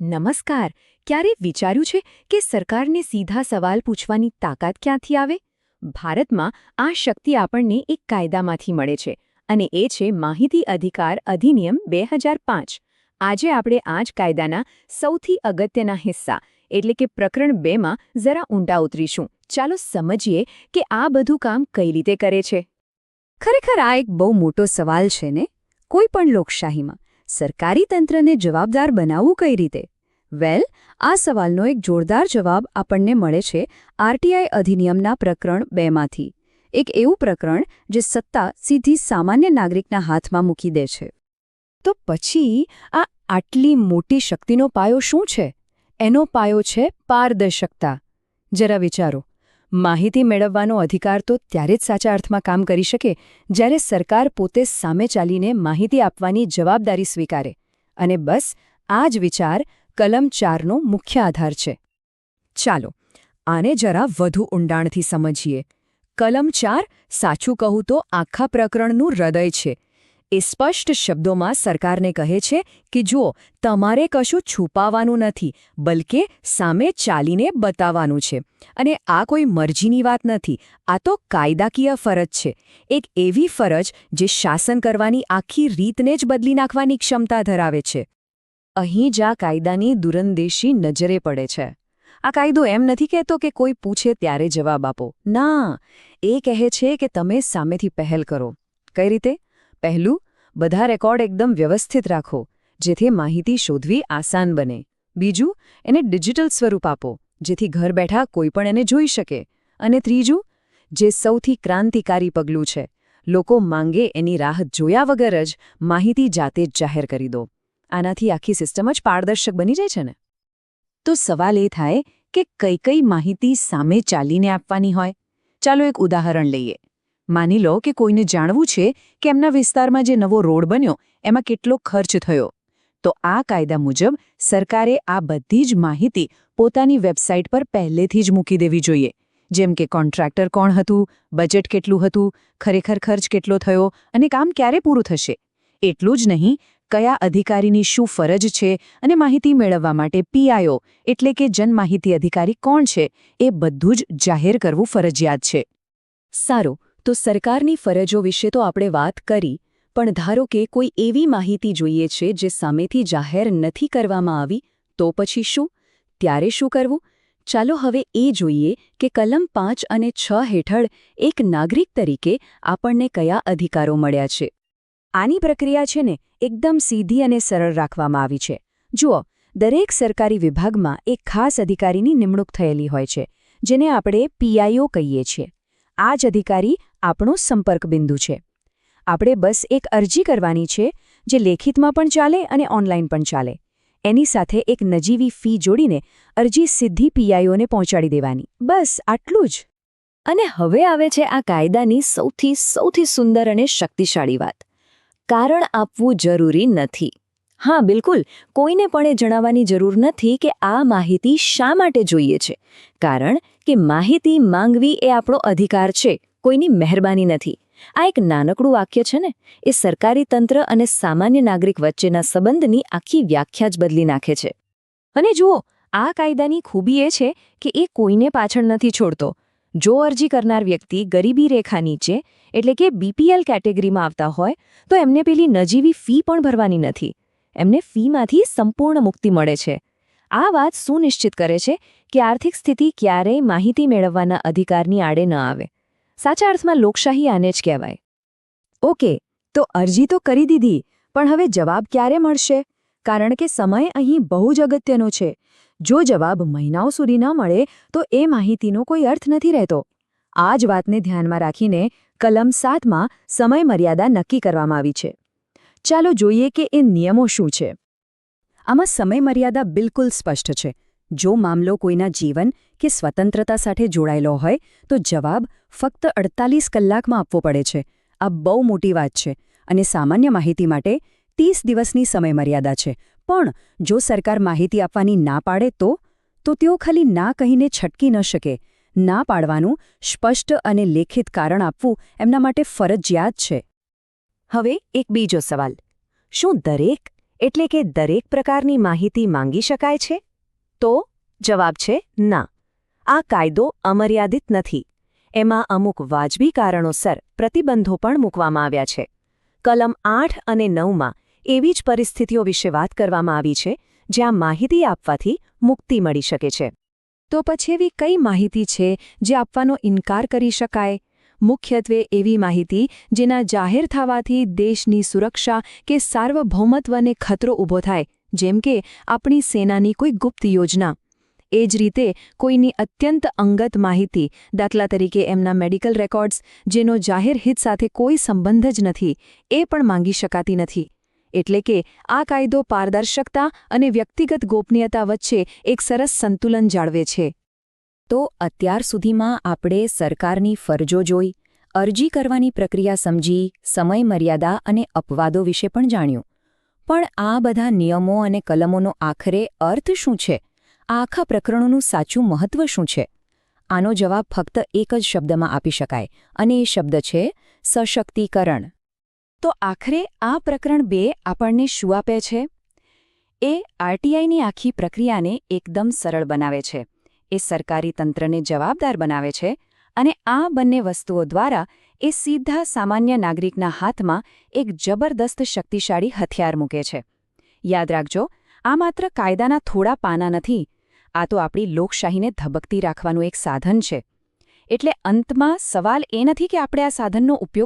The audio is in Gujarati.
નમસ્કાર. ક્યારે વિચાર્યું છે કે સરકારને સીધા સવાલ પૂછવાની તાકાત ક્યાંથી આવે? ભારતમાં આ શક્તિ આપણને એક કાયદામાંથી મળે છે અને એ છે માહિતી અધિકાર અધિનિયમ 2005. આજે આપણે આ જ કાયદાના સૌથી અગત્યના હિસ્સા એટલે કે પ્રકરણ 2માં જરા ઊંડા ઉતરીશું. ચાલો સમજીએ કે આ બધું કામ કઈ રીતે કરે છે. ખરેખર આ એક બહુ મોટો સવાલ છે ને? કોઈ પણ લોકશાહીમાં સરકારી તંત્રને જવાબદાર બનાવવું કઈ રીતે? વેલ, આ સવાલનો એક જોરદાર જવાબ આપણને મળે છે આરટીઆઈ અધિનિયમના પ્રકરણ 2માંથી. એક એવું પ્રકરણ જે સત્તા સીધી સામાન્ય નાગરિકના હાથમાં મૂકી દે છે. તો પછી આ આટલી મોટી શક્તિનો પાયો શું છે? એનો પાયો છે પારદર્શકતા. જરા વિચારો, માહિતી મેળવવાનો અધિકાર તો ત્યારે જ સાચા અર્થમાં કામ કરી શકે જ્યારે સરકાર પોતે સામે ચાલીને માહિતી આપવાની જવાબદારી સ્વીકારે. અને બસ આ જ વિચાર કલમ 4નો મુખ્ય આધાર છે. ચાલો આને જરા વધુ ઊંડાણથી સમજીએ. કલમ 4 સાચું કહું તો આખા પ્રકરણનું હૃદય છે. એ સ્પષ્ટ શબ્દોમાં સરકારને કહે છે કે જુઓ, તમારે કશું છુપાવવાનું નથી, બલકે સામે ચાલીને બતાવવાનું છે. અને આ કોઈ મરજીની વાત નથી, આ તો કાયદાકીય ફરજ છે. એક એવી ફરજ જે શાસન કરવાની આખી રીતને જ બદલી નાખવાની ક્ષમતા ધરાવે છે. અહીં જ આ કાયદાની દૂરંદેશી નજરે પડે છે. આ કાયદો એમ નથી કહેતો કે કોઈ પૂછે ત્યારે જવાબ આપો. ના, એ કહે છે કે તમે સામેથી પહેલ કરો. કઈ રીતે? પહેલું, બધા રેકોર્ડ એકદમ વ્યવસ્થિત રાખો, જેથી માહિતી શોધવી આસાન બને. બીજું, એને ડિજિટલ સ્વરૂપ આપો, જેથી ઘર બેઠા કોઈ પણ એને જોઈ શકે. અને ત્રીજું, જે સૌથી ક્રાંતિકારી પગલું છે, લોકો માંગે એની રાહ જોયા વગર જ માહિતી જાતે જ જાહેર કરી દો. આનાથી આખી સિસ્ટમ જ પારદર્શક બની જાય છે ને? તો સવાલ એ થાય કે કઈ કઈ માહિતી સામે ચાલીને આપવાની હોય? ચાલો એક ઉદાહરણ લઈએ. માની લો કે કોઈને જાણવું છે કે એમના વિસ્તારમાં જે નવો રોડ બન્યો એમાં કેટલો ખર્ચ થયો. તો આ કાયદા મુજબ સરકારે આ બધી જ માહિતી પોતાની વેબસાઇટ પર પહેલેથી જ મૂકી દેવી જોઈએ. જેમ કે કોન્ટ્રાક્ટર કોણ હતું, બજેટ કેટલું હતું, ખરેખર ખર્ચ કેટલો થયો અને કામ ક્યારે પૂરું થશે. એટલું જ નહીં, કયા અધિકારીની શું ફરજ છે અને માહિતી મેળવવા માટે પીઆઈઓ એટલે કે જનમાહિતી અધિકારી કોણ છે એ બધું જ જાહેર કરવું ફરજિયાત છે. સારું, તો સરકારની ફરજો વિશે તો આપણે વાત કરી, પણ ધારો કે કોઈ એવી માહિતી જોઈએ છે જે સામેથી જાહેર નથી કરવામાં આવી, તો પછી શું? ત્યારે શું કરવું? ચાલો હવે એ જોઈએ કે કલમ 5 અને 6 હેઠળ એક નાગરિક તરીકે આપણને કયા અધિકારો મળ્યા છે. આની પ્રક્રિયા છે ને એકદમ સીધી અને સરળ રાખવામાં આવી છે. જુઓ, દરેક સરકારી વિભાગમાં એક ખાસ અધિકારીની નિમણૂક થયેલી હોય છે, જેને આપણે પીઆઈઓ કહીએ છીએ. આ જ અધિકારી આપણો સંપર્ક બિંદુ છે. આપણે બસ એક અરજી કરવાની છે, જે લેખિતમાં પણ ચાલે અને ઓનલાઈન પણ ચાલે. એની સાથે એક નજીવી ફી જોડીને અરજી સીધી પીઆઈઓને પહોંચાડી દેવાની. બસ આટલું જ. અને હવે આવે છે આ કાયદાની સૌથી સુંદર અને શક્તિશાળી વાત. કારણ આપવું જરૂરી નથી. હા, બિલકુલ, કોઈને પણ એ જણાવવાની જરૂર નથી કે આ માહિતી શા માટે જોઈએ છે. કારણ કે માહિતી માંગવી એ આપણો અધિકાર છે, કોઈની મહેરબાની નથી. આ એક નાનકડું વાક્ય છે ને, એ સરકારી તંત્ર અને સામાન્ય નાગરિક વચ્ચેના સંબંધની આખી વ્યાખ્યા જ બદલી નાખે છે. અને જુઓ, આ કાયદાની ખૂબી એ છે કે એ કોઈને પાછળ નથી છોડતો. જો અરજી કરનાર વ્યક્તિ ગરીબી રેખા નીચે એટલે કે બીપીએલ કેટેગરીમાં આવતા હોય તો એમને પેલી નજીવી ફી પણ ભરવાની નથી. એમને ફીમાંથી સંપૂર્ણ મુક્તિ મળે છે. આ વાત સુનિશ્ચિત કરે છે કે આર્થિક સ્થિતિ ક્યારેય માહિતી મેળવવાના અધિકારની આડે ન આવે. સાચા અર્થમાં લોકશાહી આને જ કહેવાય. ઓકે, તો અરજી તો કરી દીધી, પણ હવે જવાબ ક્યારે મળશે? કારણ કે સમય અહીં બહુ જ અગત્યનો છે. જો જવાબ મહિનાઓ સુધી ન મળે તો એ માહિતીનો કોઈ અર્થ નથી રહેતો. આ જ વાતને ધ્યાનમાં રાખીને કલમ 7માં સમય મર્યાદા નક્કી કરવામાં આવી છે. ચાલો જોઈએ કે એ નિયમો શું છે. આમાં સમય મર્યાદા બિલકુલ સ્પષ્ટ છે. જો મામલો કોઈના જીવન કે સ્વતંત્રતા સાથે જોડાયેલો હોય તો જવાબ ફક્ત 48 કલાકમાં આપવો પડે છે. આ બહુ મોટી વાત છે. અને સામાન્ય માહિતી માટે 30 દિવસની સમયમર્યાદા છે. પણ જો સરકાર માહિતી આપવાની ના પાડે તો તેઓ ખાલી ના કહીને છટકી ન શકે. ના પાડવાનું સ્પષ્ટ અને લેખિત કારણ આપવું એમના માટે ફરજિયાત છે. હવે એક બીજો સવાલ. શું દરેક એટલે કે દરેક પ્રકારની માહિતી માંગી શકાય છે? તો જવાબ છે ના. આ કાયદો અમર્યાદિત નથી. એમાં અમુક વાજબી કારણોસર પ્રતિબંધો પણ મૂકવામાં આવ્યા છે. કલમ 8 અને 9માં એવી જ પરિસ્થિતિઓ વિશે વાત કરવામાં આવી છે જ્યાં માહિતી આપવાથી મુક્તિ મળી શકે છે. તો પછી એવી કઈ માહિતી છે જે આપવાનો ઇનકાર કરી શકાય? મુખ્યત્વે એવી માહિતી જેના જાહેર થવાથી દેશની સુરક્ષા કે સાર્વભૌમત્વને ખતરો ઊભો થાય, જેમ કે આપણી સેનાની કોઈ ગુપ્ત યોજના. એ જ રીતે કોઈની અત્યંત અંગત માહિતી, દાખલા તરીકે એમના મેડિકલ રેકોર્ડ્સ, જેનો જાહેર હિત સાથે કોઈ સંબંધ જ નથી, એ પણ માંગી શકાતી નથી. એટલે કે આ કાયદો પારદર્શકતા અને વ્યક્તિગત ગોપનીયતા વચ્ચે એક સરસ સંતુલન જાળવે છે. તો અત્યાર સુધીમાં આપણે સરકારની ફરજો જોઈ, અરજી કરવાની પ્રક્રિયા સમજી, સમયમર્યાદા અને અપવાદો વિશે પણ જાણ્યું. પણ આ બધા નિયમો અને કલમોનો આખરે અર્થ શું છે? આ આખા પ્રકરણોનું સાચું મહત્વ શું છે? આનો જવાબ ફક્ત એક જ શબ્દમાં આપી શકાય, અને એ શબ્દ છે સશક્તિકરણ. તો આખરે આ પ્રકરણ 2 આપણને શું આપે છે? એ આરટીઆઈની આખી પ્રક્રિયાને એકદમ સરળ બનાવે છે. એ સરકારી તંત્રને જવાબદાર બનાવે છે અને આ બંને વસ્તુઓ દ્વારા એ સીધા સામાન્ય નાગરિકના હાથમાં એક જબરદસ્ત શક્તિશાળી હથિયાર મૂકે છે. યાદ રાખજો, આ માત્ર કાયદાના થોડા પાના નથી. આ તો આપણી લોકશાહીને ધબકતી રાખવાનું એક સાધન છે. એટલે અંતમાં સવાલ એ નથી કે આપણે આ સાધનનો ઉપયોગ